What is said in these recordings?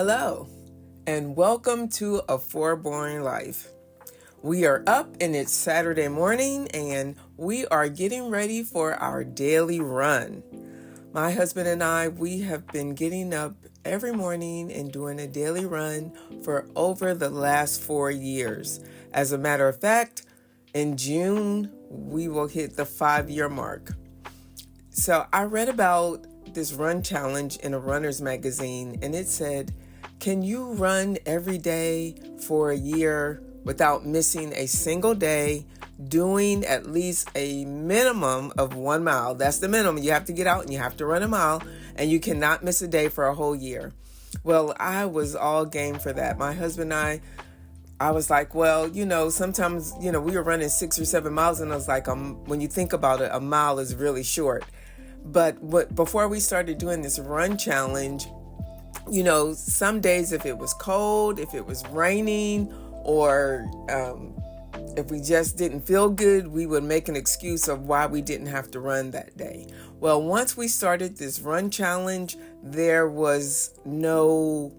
Hello, and welcome to A For Boring Life. We are up and it's Saturday morning, and we are getting ready for our daily run. My husband and I, we have been getting up every morning and doing a daily run for over the last 4 years. As a matter of fact, in June, we will hit the 5-year mark. So I read about this run challenge in a runner's magazine, and it said, can you run every day for a year without missing a single day, doing at least a minimum of 1 mile? That's the minimum. You have to get out and you have to run a mile, and you cannot miss a day for a whole year. Well, I was all game for that. My husband and I was like, well, sometimes, we were running 6 or 7 miles, and I was like, when you think about it, a mile is really short. But before we started doing this run challenge, some days if it was cold, if it was raining, or if we just didn't feel good, we would make an excuse of why we didn't have to run that day. Well, once we started this run challenge, there was no,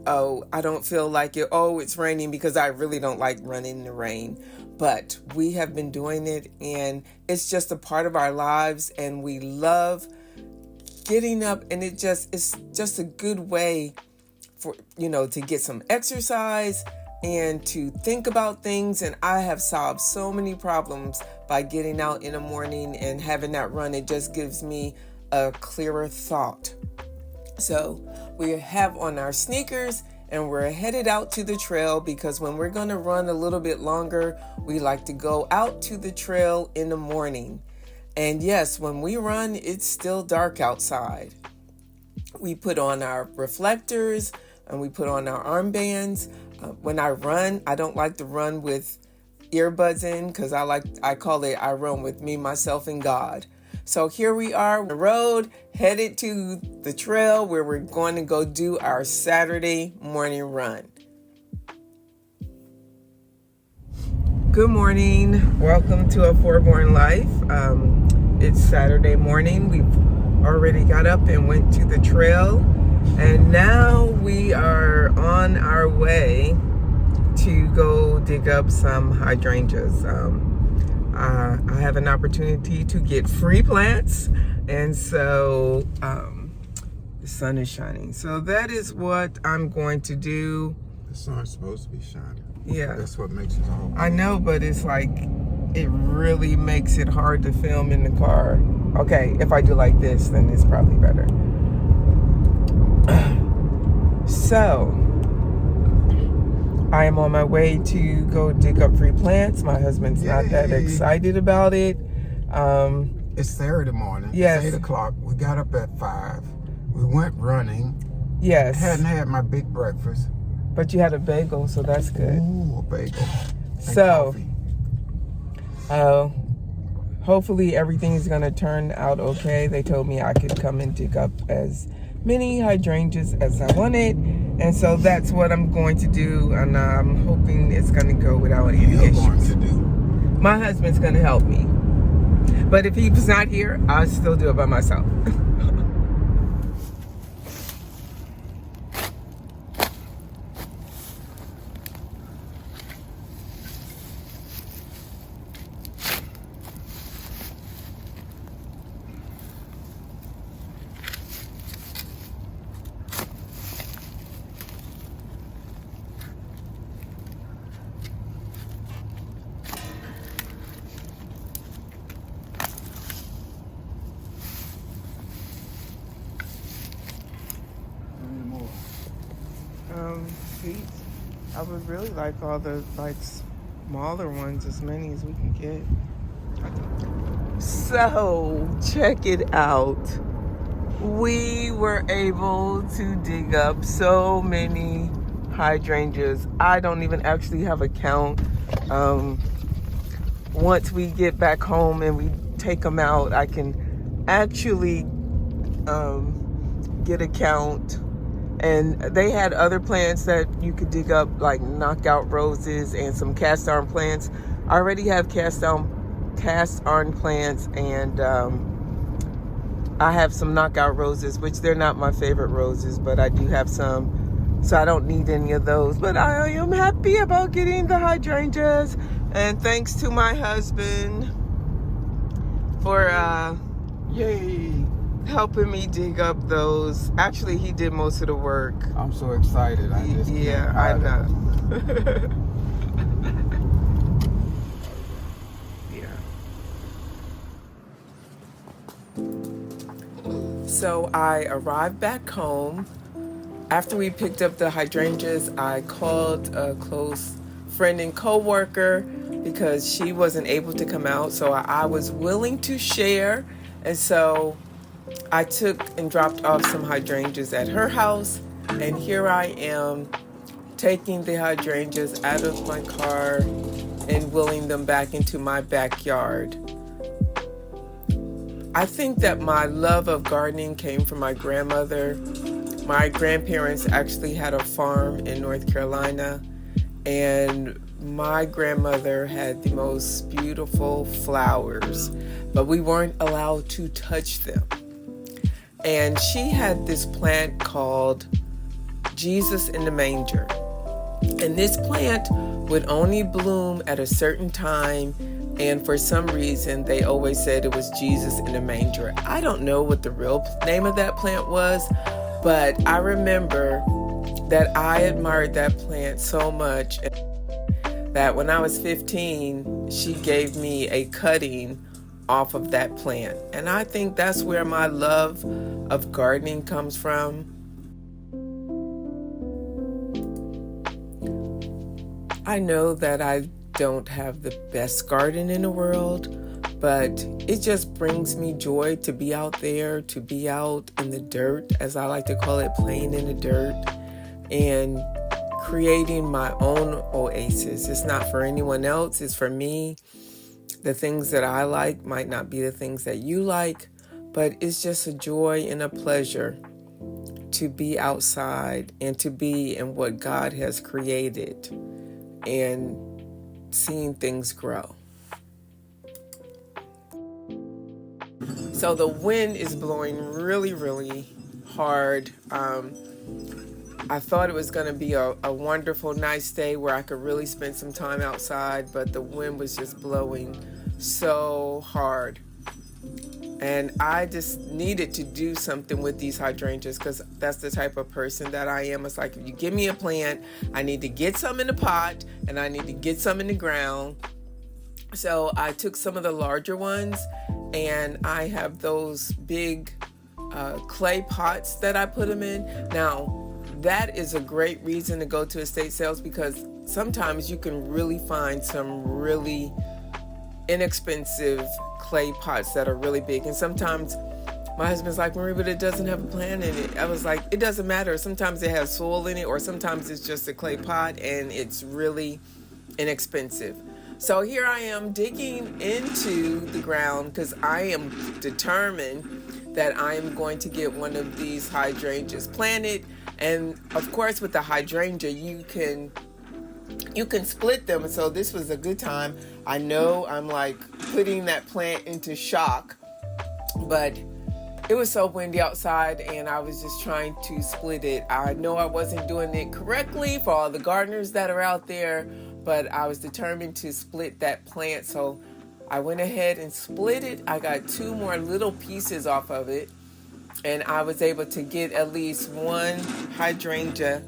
I don't feel like it. It's raining, because I really don't like running in the rain. But we have been doing it, and it's just a part of our lives, and we love getting up, and it's just a good way for, to get some exercise and to think about things. And I have solved so many problems by getting out in the morning and having that run. It just gives me a clearer thought. So we have on our sneakers and we're headed out to the trail, because when we're going to run a little bit longer, we like to go out to the trail in the morning. And yes, when we run, it's still dark outside. We put on our reflectors and we put on our armbands. When I run, I don't like to run with earbuds in, because I call it, I run with me, myself, and God. So here we are on the road, headed to the trail where we're going to go do our Saturday morning run. Good morning. Welcome to A For Boring Life. It's Saturday morning. We've already got up and went to the trail, and now we are on our way to go dig up some hydrangeas. I have an opportunity to get free plants, and so the sun is shining. So that is what I'm going to do. The sun's supposed to be shining. Yeah. That's what makes it all. I know, but it's like, it really makes it hard to film in the car. Okay, if I do like this, then it's probably better. So, I am on my way to go dig up free plants. My husband's not that excited about it. It's Saturday morning. Yes. It's 8 o'clock. We got up at 5. We went running. Yes. Hadn't had my big breakfast. But you had a bagel, so that's good. Ooh, a bagel. And So, coffee. Hopefully everything is going to turn out okay. They told me I could come and dig up as many hydrangeas as I wanted. And so that's what I'm going to do. And I'm hoping it's going to go without any issues. Going to do. My husband's going to help me. But if he's not here, I'll still do it by myself. Seeds. I would really like all the smaller ones, as many as we can get. So check it out. We were able to dig up so many hydrangeas. I don't even actually have a count. Once we get back home and we take them out, I can actually get a count. And they had other plants that you could dig up, like knockout roses and some cast iron plants. I already have cast iron plants, and I have some knockout roses, which they're not my favorite roses, but I do have some So I don't need any of those. But I am happy about getting the hydrangeas. And thanks to my husband for Yay! helping me dig up those. Actually, he did most of the work. I'm so excited. I just Yeah, can't I hide know. it. Yeah. So I arrived back home. After we picked up the hydrangeas, I called a close friend and coworker because she wasn't able to come out. So I was willing to share. And so I took and dropped off some hydrangeas at her house. And here I am taking the hydrangeas out of my car and wheeling them back into my backyard. I think that my love of gardening came from my grandmother. My grandparents actually had a farm in North Carolina, and my grandmother had the most beautiful flowers, but we weren't allowed to touch them. And she had this plant called Jesus in the Manger. And this plant would only bloom at a certain time, and for some reason they always said it was Jesus in the Manger. I don't know what the real name of that plant was, but I remember that I admired that plant so much that when I was 15, she gave me a cutting off of that plant. And I think that's where my love of gardening comes from. I know that I don't have the best garden in the world, but it just brings me joy to be out there, to be out in the dirt, as I like to call it, playing in the dirt, and creating my own oasis. It's not for anyone else, it's for me. The things that I like might not be the things that you like, but it's just a joy and a pleasure to be outside and to be in what God has created and seeing things grow. So the wind is blowing really, really hard. I thought it was going to be a wonderful, nice day where I could really spend some time outside, but the wind was just blowing so hard. And I just needed to do something with these hydrangeas because that's the type of person that I am. It's like, if you give me a plant, I need to get some in the pot and I need to get some in the ground. So I took some of the larger ones, and I have those big clay pots that I put them in. Now, that is a great reason to go to estate sales because sometimes you can really find some really inexpensive clay pots that are really big. And sometimes my husband's like, Marie, but it doesn't have a plant in it. I was like, it doesn't matter. Sometimes it has soil in it, or sometimes it's just a clay pot and it's really inexpensive. So here I am digging into the ground because I am determined that I am going to get one of these hydrangeas planted. And of course, with the hydrangea, you can split them. So this was a good time. I know I'm like putting that plant into shock, but it was so windy outside and I was just trying to split it. I know I wasn't doing it correctly for all the gardeners that are out there, but I was determined to split that plant. So I went ahead and split it. I got 2 more little pieces off of it, and I was able to get at least one hydrangea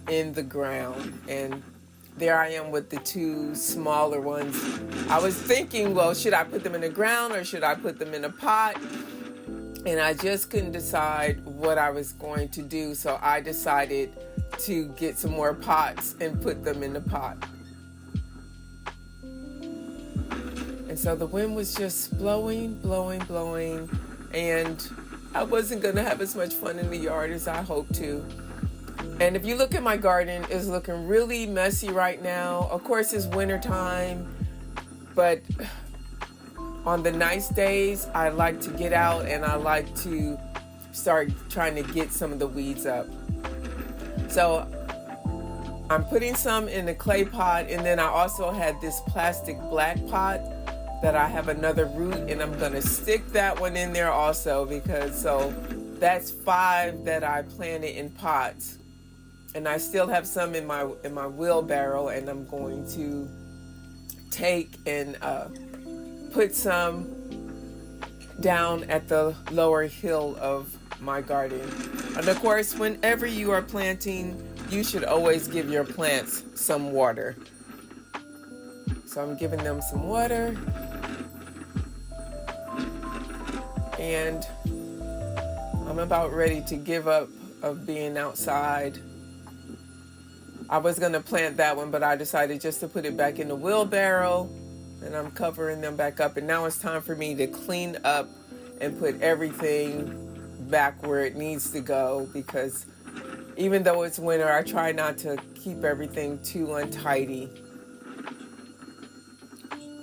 in the ground. And there I am with the 2 smaller ones. I was thinking, well, should I put them in the ground or should I put them in a pot? And I just couldn't decide what I was going to do. So I decided to get some more pots and put them in the pot. And so the wind was just blowing, and I wasn't going to have as much fun in the yard as I hoped to. And if you look at my garden, it's looking really messy right now. Of course, it's winter time, but on the nice days, I like to get out and I like to start trying to get some of the weeds up. So I'm putting some in the clay pot, and then I also had this plastic black pot that I have another root, and I'm going to stick that one in there also, because so that's 5 that I planted in pots. And I still have some in my wheelbarrow, and I'm going to take and put some down at the lower hill of my garden. And of course, whenever you are planting, you should always give your plants some water. So I'm giving them some water, and I'm about ready to give up of being outside. I was going to plant that one, but I decided just to put it back in the wheelbarrow, and I'm covering them back up. And now it's time for me to clean up and put everything back where it needs to go, because even though it's winter, I try not to keep everything too untidy.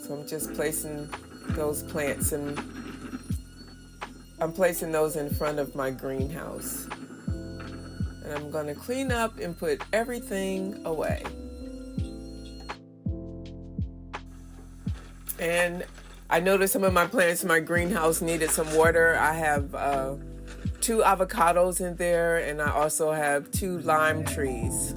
So I'm just placing those plants, and I'm placing those in front of my greenhouse. And I'm going to clean up and put everything away. And I noticed some of my plants in my greenhouse needed some water. I have 2 avocados in there, and I also have 2 lime trees.